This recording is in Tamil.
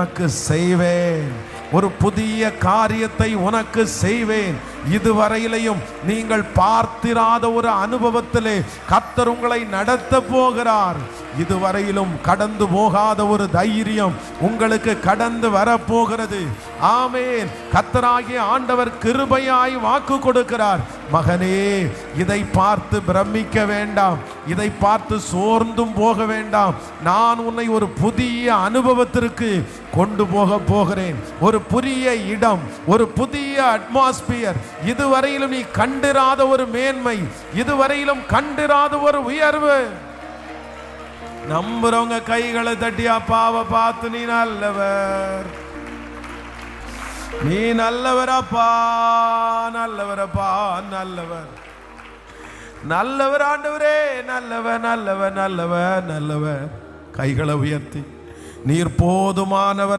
உனக்கு செய்வேன், ஒரு புதிய காரியத்தை உனக்கு செய்வேன். இதுவரையிலையும் நீங்கள் பார்த்திராத ஒரு அனுபவத்திலே கர்த்தர் உங்களை நடத்த போகிறார். இதுவரையிலும் கடந்து போகாத ஒரு தைரியம் உங்களுக்கு கடந்து வரப்போகிறது. ஆமென். கர்த்தராகிய ஆண்டவர் கிருபையாய் வாக்கு கொடுக்கிறார். மகனே, இதை பார்த்து பிரமிக்க வேண்டாம், இதை பார்த்து சோர்ந்தும் போக வேண்டாம். நான் உன்னை ஒரு புதிய அனுபவத்திற்கு கொண்டு போகிறேன். ஒரு புதிய இடம், ஒரு புதிய அட்மாஸ்பியர். இதுவரையிலும் நீ கண்டிராத ஒரு மேன்மை, இதுவரையிலும் கண்டிராத ஒரு உயர்வு. நம்புறவங்க கைகளை தட்டி அப்பாவை பார்த்து நீ நல்லவர், நீ நல்லவரப்பா, நல்லவரப்பா, நல்லவர், நல்லவர் ஆண்டவரே, நல்லவர், நல்லவர், நல்லவர், நல்லவர். கைகளை உயர்த்தி நீர் போதுமானவர்.